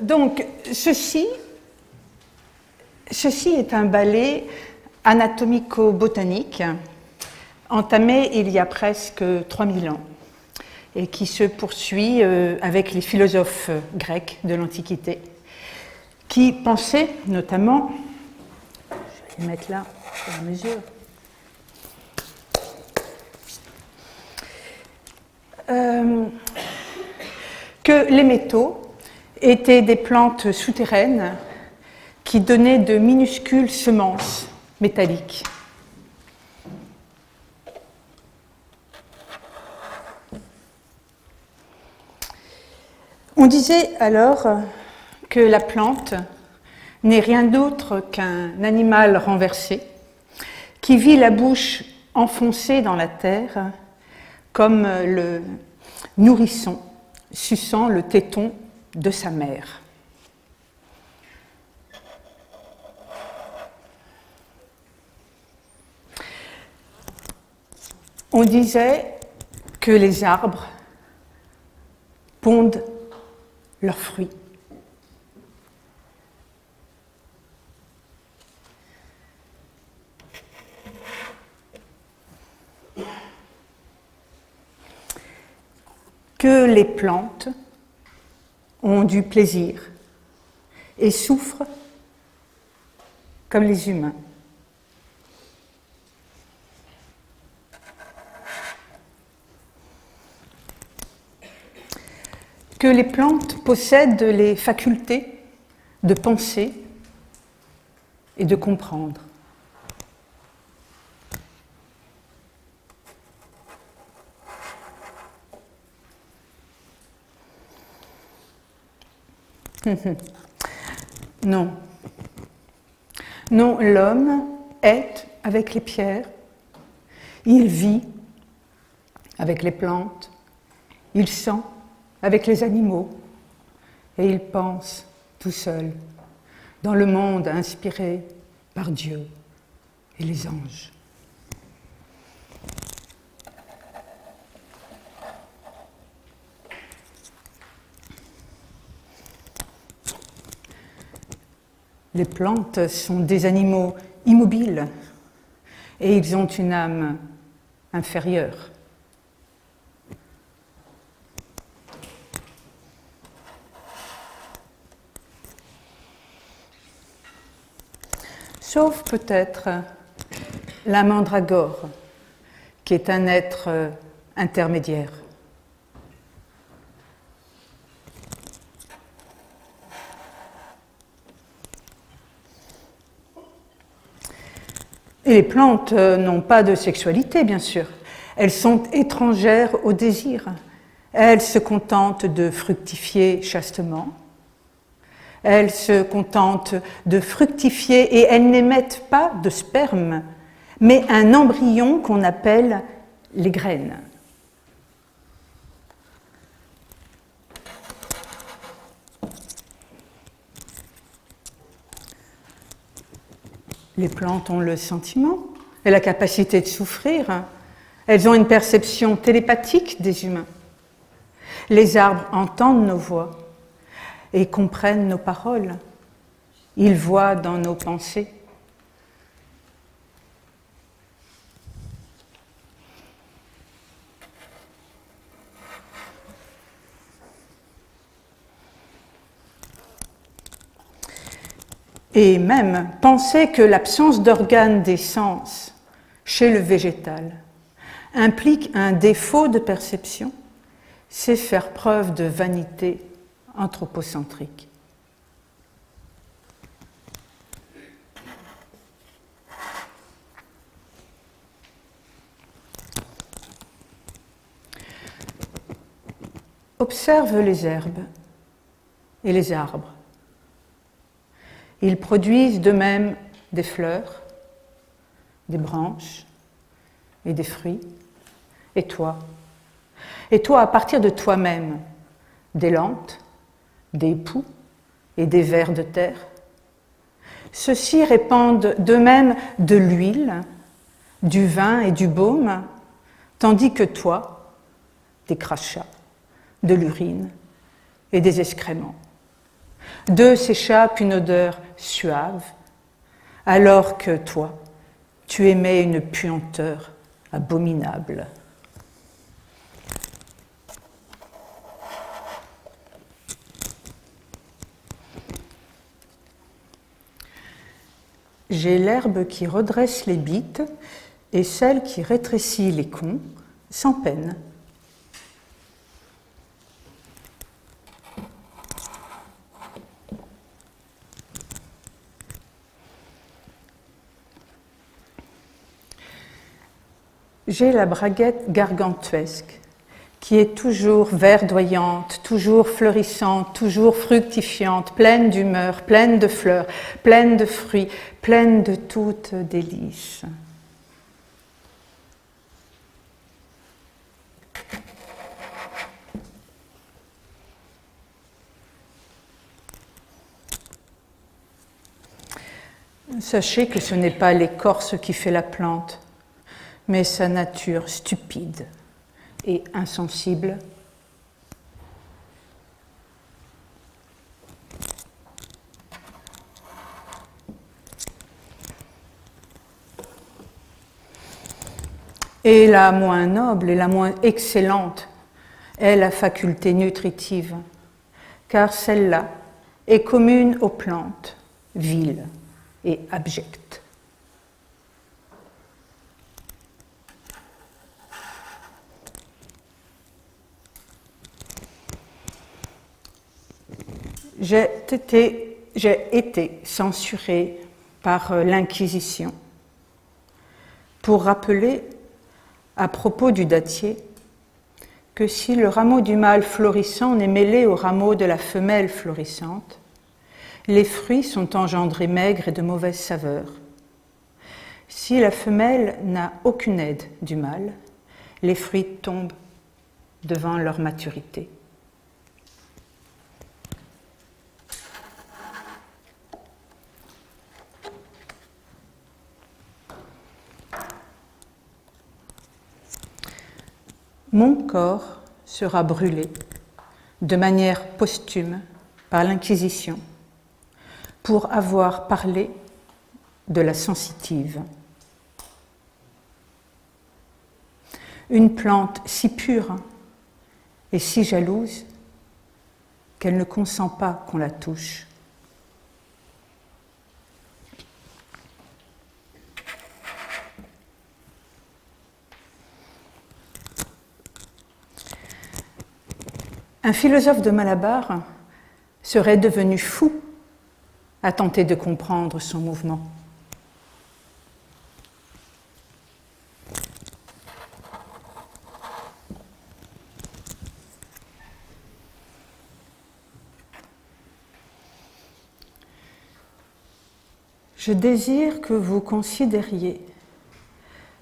Donc, ceci est un ballet anatomico-botanique entamé il y a presque 3000 ans et qui se poursuit avec les philosophes grecs de l'Antiquité qui pensaient notamment, je vais le mettre là pour la mesure, que les métaux étaient des plantes souterraines qui donnaient de minuscules semences métalliques. On disait alors que la plante n'est rien d'autre qu'un animal renversé qui vit la bouche enfoncée dans la terre comme le nourrisson suçant le téton de sa mère. On disait que les arbres pondent leurs fruits. Que les plantes ont du plaisir et souffrent comme les humains. Que les plantes possèdent les facultés de penser et de comprendre. Non. Non, l'homme est avec les pierres, il vit avec les plantes, il sent avec les animaux et il pense tout seul dans le monde inspiré par Dieu et les anges. Les plantes sont des animaux immobiles et ils ont une âme inférieure. Sauf peut-être la mandragore, qui est un être intermédiaire. Et les plantes n'ont pas de sexualité, bien sûr. Elles sont étrangères au désir. Elles se contentent de fructifier chastement. Elles se contentent de fructifier et elles n'émettent pas de sperme, mais un embryon qu'on appelle les graines. Les plantes ont le sentiment et la capacité de souffrir. Elles ont une perception télépathique des humains. Les arbres entendent nos voix et comprennent nos paroles. Ils voient dans nos pensées. Et même penser que l'absence d'organes des sens chez le végétal implique un défaut de perception, c'est faire preuve de vanité anthropocentrique. Observe les herbes et les arbres. Ils produisent d'eux-mêmes des fleurs, des branches et des fruits. Et toi, à partir de toi-même, des lentes, des poux et des vers de terre. Ceux-ci répandent d'eux-mêmes de l'huile, du vin et du baume, tandis que toi, des crachats, de l'urine et des excréments. D'eux s'échappe une odeur suave, alors que toi, tu émets une puanteur abominable. J'ai l'herbe qui redresse les bites et celle qui rétrécit les côns, sans peine. J'ai la braguette gargantuesque, qui est toujours verdoyante, toujours fleurissante, toujours fructifiante, pleine d'humeur, pleine de fleurs, pleine de fruits, pleine de toutes délices. Sachez que ce n'est pas l'écorce qui fait la plante, mais sa nature stupide et insensible. Et la moins noble et la moins excellente est la faculté nutritive, car celle-là est commune aux plantes, viles et abjectes. J'ai été censurée par l'Inquisition pour rappeler, à propos du dattier, que si le rameau du mâle florissant n'est mêlé au rameau de la femelle florissante, les fruits sont engendrés maigres et de mauvaise saveur. Si la femelle n'a aucune aide du mâle, les fruits tombent devant leur maturité. Mon corps sera brûlé de manière posthume par l'Inquisition pour avoir parlé de la sensitive. Une plante si pure et si jalouse qu'elle ne consent pas qu'on la touche. Un philosophe de Malabar serait devenu fou à tenter de comprendre son mouvement. Je désire que vous considériez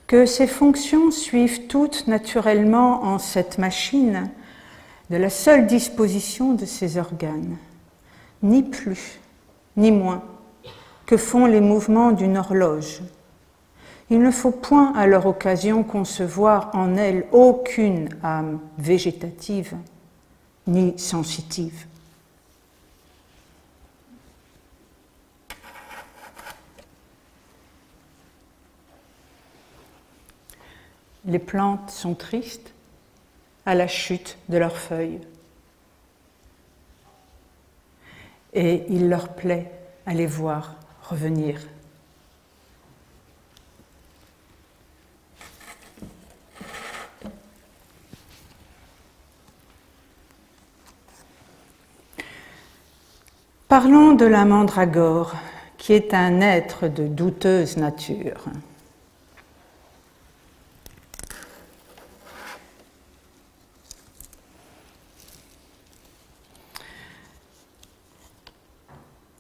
que ces fonctions suivent toutes naturellement en cette machine de la seule disposition de ces organes, ni plus, ni moins, que font les mouvements d'une horloge. Il ne faut point à leur occasion concevoir en elle aucune âme végétative, ni sensitive. Les plantes sont tristes à la chute de leurs feuilles. Et il leur plaît à les voir revenir. Parlons de la mandragore, qui est un être de douteuse nature.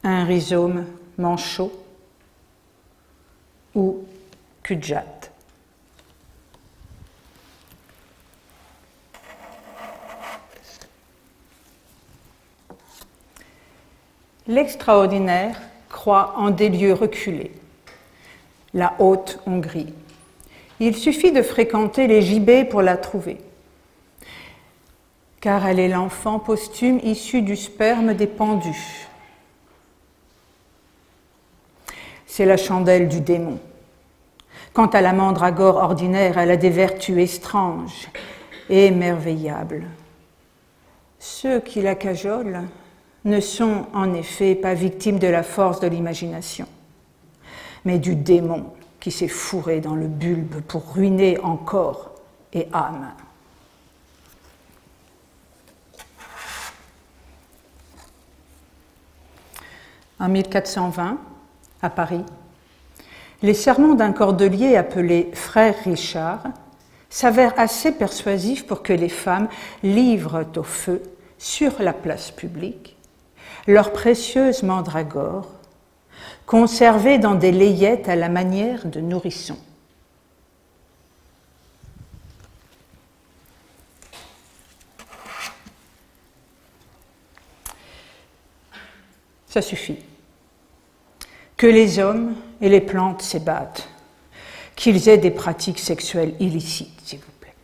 Un rhizome manchot ou cul-de-jatte. L'extraordinaire croît en des lieux reculés, la Haute-Hongrie. Il suffit de fréquenter les gibets pour la trouver, car elle est l'enfant posthume issu du sperme des pendus, c'est la chandelle du démon. Quant à la mandragore ordinaire, elle a des vertus étranges et émerveillables. Ceux qui la cajolent ne sont en effet pas victimes de la force de l'imagination, mais du démon qui s'est fourré dans le bulbe pour ruiner en corps et âme. En 1420, à Paris, les sermons d'un cordelier appelé Frère Richard s'avèrent assez persuasifs pour que les femmes livrent au feu, sur la place publique, leurs précieuses mandragores, conservées dans des layettes à la manière de nourrissons. Ça suffit. Que les hommes et les plantes s'ébattent, qu'ils aient des pratiques sexuelles illicites, s'il vous plaît.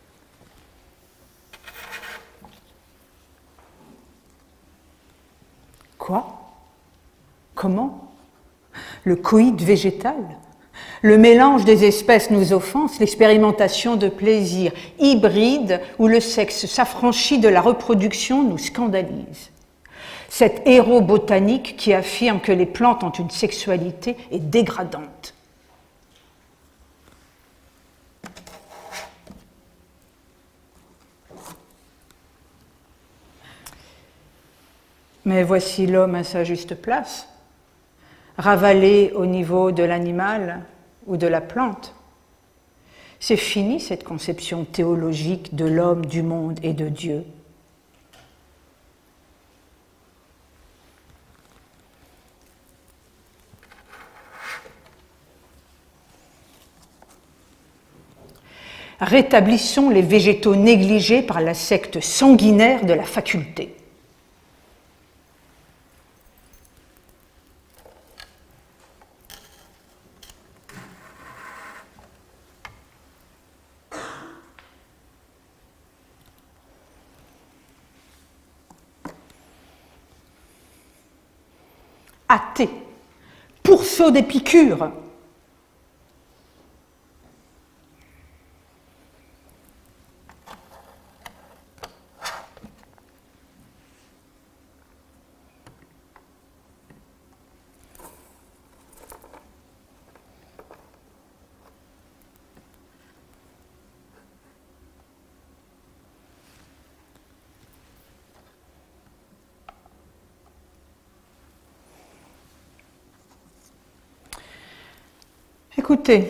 Quoi? Comment? Le coït végétal? Le mélange des espèces nous offense, l'expérimentation de plaisir hybride où le sexe s'affranchit de la reproduction nous scandalise. Cet héros botanique qui affirme que les plantes ont une sexualité est dégradante. Mais voici l'homme à sa juste place, ravalé au niveau de l'animal ou de la plante. C'est fini cette conception théologique de l'homme, du monde et de Dieu. Rétablissons les végétaux négligés par la secte sanguinaire de la faculté. Athée, pourceau d'Épicure. Écoutez,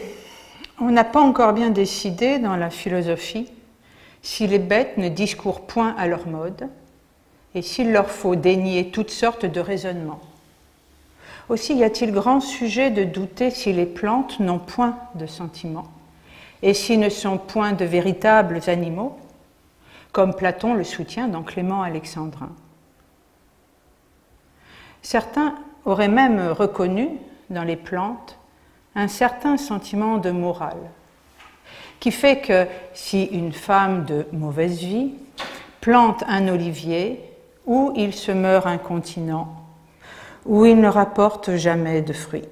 on n'a pas encore bien décidé dans la philosophie si les bêtes ne discourent point à leur mode et s'il leur faut dénier toutes sortes de raisonnements. Aussi y a-t-il grand sujet de douter si les plantes n'ont point de sentiments et s'ils ne sont point de véritables animaux, comme Platon le soutient dans Clément Alexandrin. Certains auraient même reconnu dans les plantes un certain sentiment de morale, qui fait que si une femme de mauvaise vie plante un olivier, ou il se meurt incontinent, ou il ne rapporte jamais de fruits.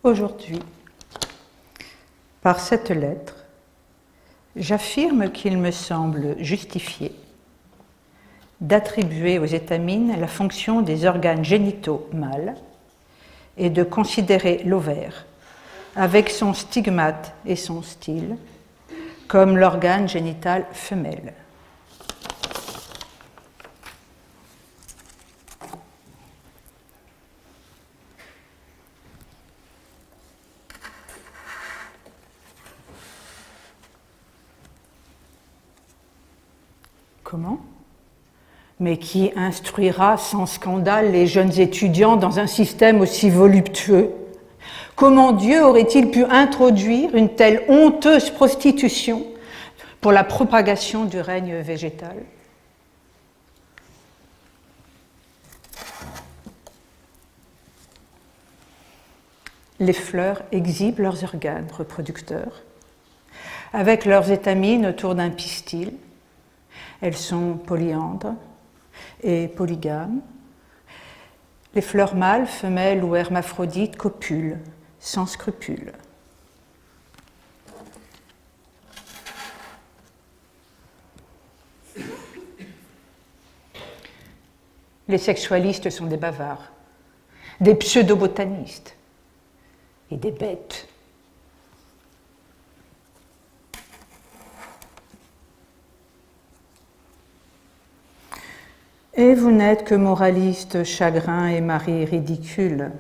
Aujourd'hui, par cette lettre, j'affirme qu'il me semble justifié d'attribuer aux étamines la fonction des organes génitaux mâles et de considérer l'ovaire, avec son stigmate et son style, comme l'organe génital femelle. Comment? Mais qui instruira sans scandale les jeunes étudiants dans un système aussi voluptueux? Comment Dieu aurait-il pu introduire une telle honteuse prostitution pour la propagation du règne végétal? Les fleurs exhibent leurs organes reproducteurs avec leurs étamines autour d'un pistil. Elles sont polyandres et polygames. Les fleurs mâles, femelles ou hermaphrodites copulent sans scrupule. Les sexualistes sont des bavards, des pseudo-botanistes et des bêtes. Et vous n'êtes que moraliste, chagrin et mari ridicule.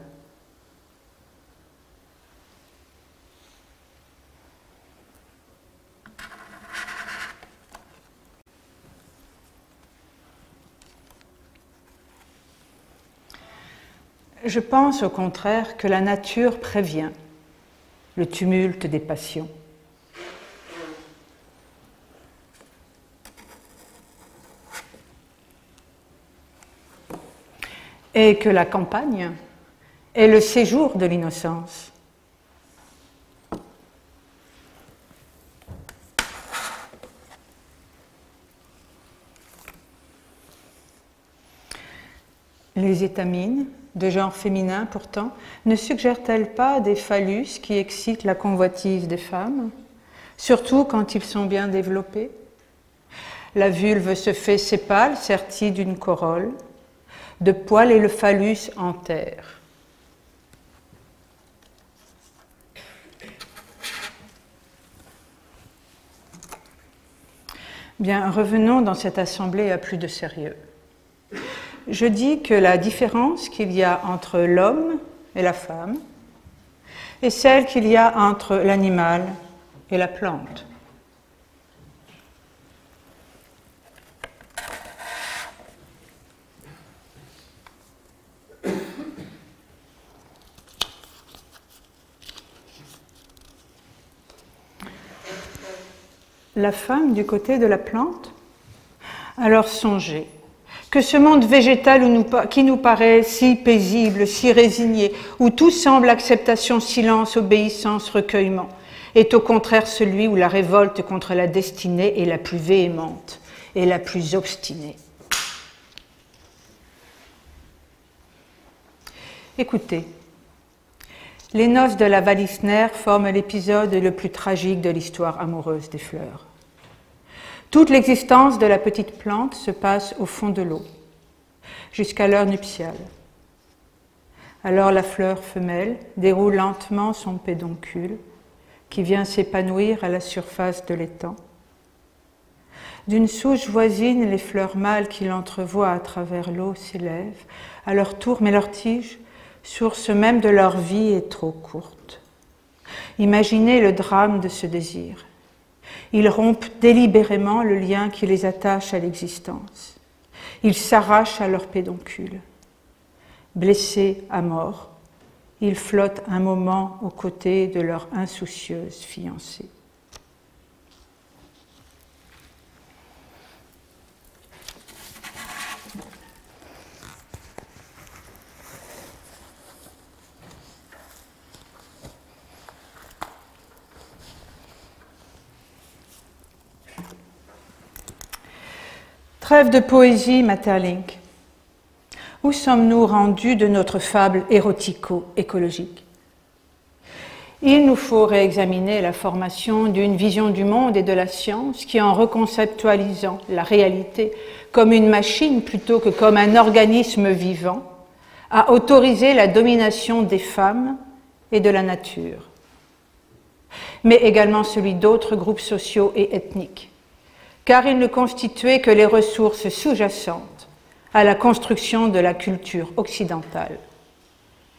Je pense au contraire que la nature prévient le tumulte des passions. Et que la campagne est le séjour de l'innocence. Les étamines, de genre féminin pourtant, ne suggèrent-elles pas des phallus qui excitent la convoitise des femmes, surtout quand ils sont bien développés? La vulve se fait sépale, sertie d'une corolle, de poils et le phallus en terre. Bien, revenons dans cette assemblée à plus de sérieux. Je dis que la différence qu'il y a entre l'homme et la femme est celle qu'il y a entre l'animal et la plante. La femme du côté de la plante? Alors songez que ce monde végétal qui nous paraît si paisible, si résigné, où tout semble acceptation, silence, obéissance, recueillement, est au contraire celui où la révolte contre la destinée est la plus véhémente et la plus obstinée. Écoutez, les noces de la Vallisner forment l'épisode le plus tragique de l'histoire amoureuse des fleurs. Toute l'existence de la petite plante se passe au fond de l'eau, jusqu'à l'heure nuptiale. Alors la fleur femelle déroule lentement son pédoncule, qui vient s'épanouir à la surface de l'étang. D'une souche voisine, les fleurs mâles qui l'entrevoient à travers l'eau s'élèvent à leur tour, mais leur tige, source même de leur vie, est trop courte. Imaginez le drame de ce désir. Ils rompent délibérément le lien qui les attache à l'existence. Ils s'arrachent à leur pédoncule. Blessés à mort, ils flottent un moment aux côtés de leur insoucieuse fiancée. Trêve de poésie, Maeterlinck. Où sommes-nous rendus de notre fable érotico-écologique? Il nous faut réexaminer la formation d'une vision du monde et de la science qui, en reconceptualisant la réalité comme une machine plutôt que comme un organisme vivant, a autorisé la domination des femmes et de la nature, mais également celui d'autres groupes sociaux et ethniques, car ils ne constituaient que les ressources sous-jacentes à la construction de la culture occidentale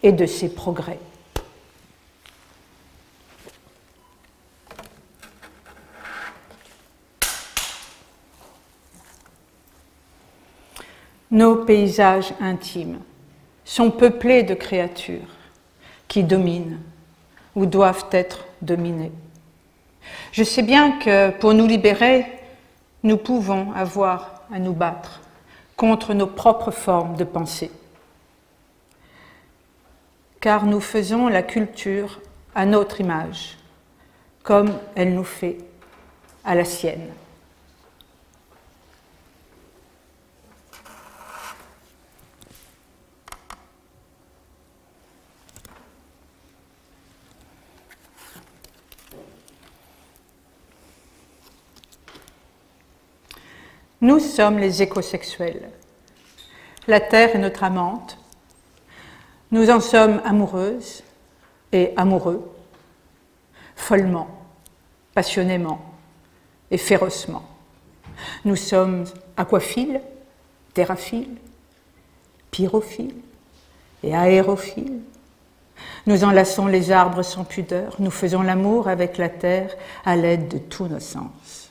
et de ses progrès. Nos paysages intimes sont peuplés de créatures qui dominent ou doivent être dominées. Je sais bien que pour nous libérer, nous pouvons avoir à nous battre contre nos propres formes de pensée, car nous faisons la culture à notre image, comme elle nous fait à la sienne. Nous sommes les écosexuels. La Terre est notre amante. Nous en sommes amoureuses et amoureux, follement, passionnément et férocement. Nous sommes aquaphiles, terraphiles, pyrophiles et aérophiles. Nous enlaçons les arbres sans pudeur. Nous faisons l'amour avec la terre à l'aide de tous nos sens.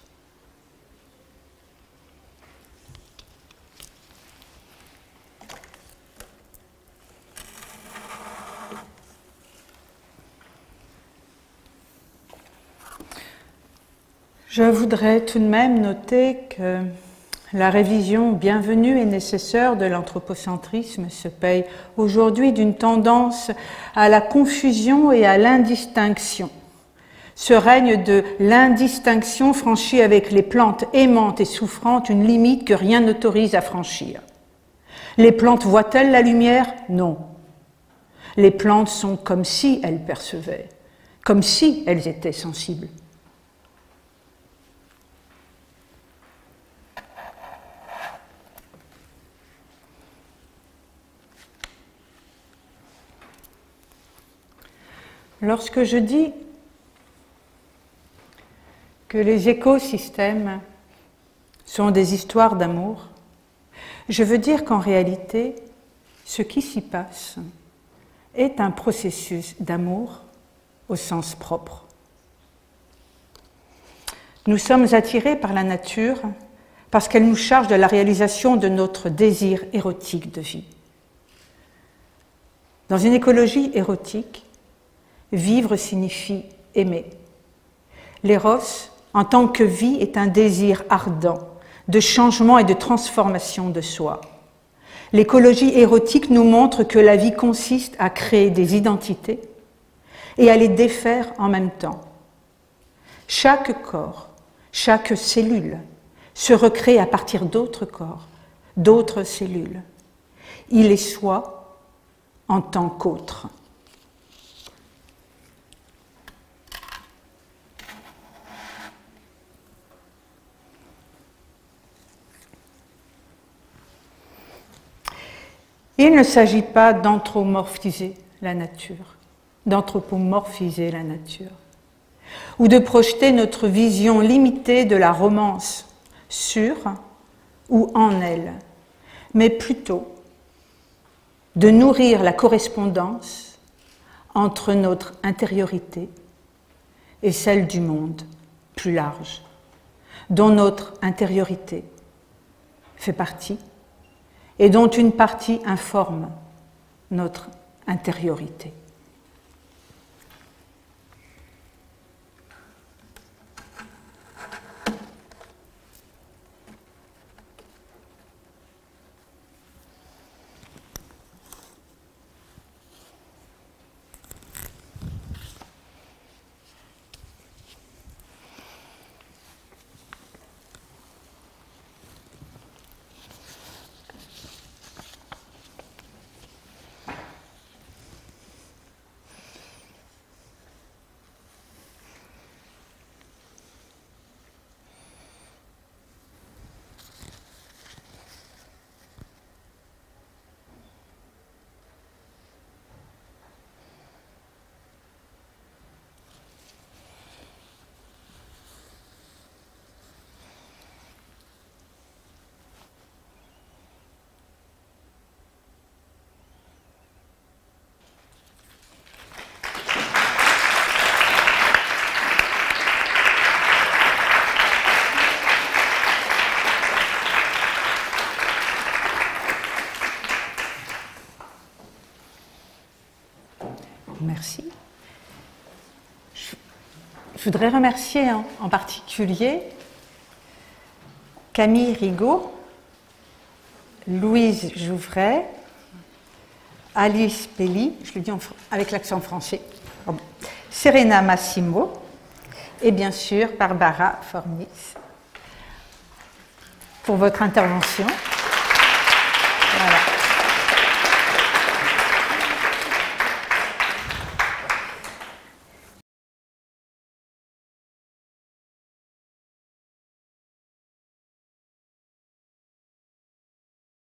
Je voudrais tout de même noter que la révision bienvenue et nécessaire de l'anthropocentrisme se paye aujourd'hui d'une tendance à la confusion et à l'indistinction. Ce règne de l'indistinction franchit avec les plantes aimantes et souffrantes une limite que rien n'autorise à franchir. Les plantes voient-elles la lumière? Non. Les plantes sont comme si elles percevaient, comme si elles étaient sensibles. Lorsque je dis que les écosystèmes sont des histoires d'amour, je veux dire qu'en réalité, ce qui s'y passe est un processus d'amour au sens propre. Nous sommes attirés par la nature parce qu'elle nous charge de la réalisation de notre désir érotique de vie. Dans une écologie érotique, vivre signifie aimer. L'éros, en tant que vie, est un désir ardent de changement et de transformation de soi. L'écologie érotique nous montre que la vie consiste à créer des identités et à les défaire en même temps. Chaque corps, chaque cellule se recrée à partir d'autres corps, d'autres cellules. Il est soi en tant qu'autre. Il ne s'agit pas d'anthropomorphiser la nature, ou de projeter notre vision limitée de la romance sur ou en elle, mais plutôt de nourrir la correspondance entre notre intériorité et celle du monde plus large, dont notre intériorité fait partie et dont une partie informe notre intériorité. Merci. Je voudrais remercier en particulier Camille Rigaud, Louise Jouvray, Alice Pelli, je le dis avec l'accent français, Serena Massimo et bien sûr Barbara Fornis pour votre intervention. Voilà.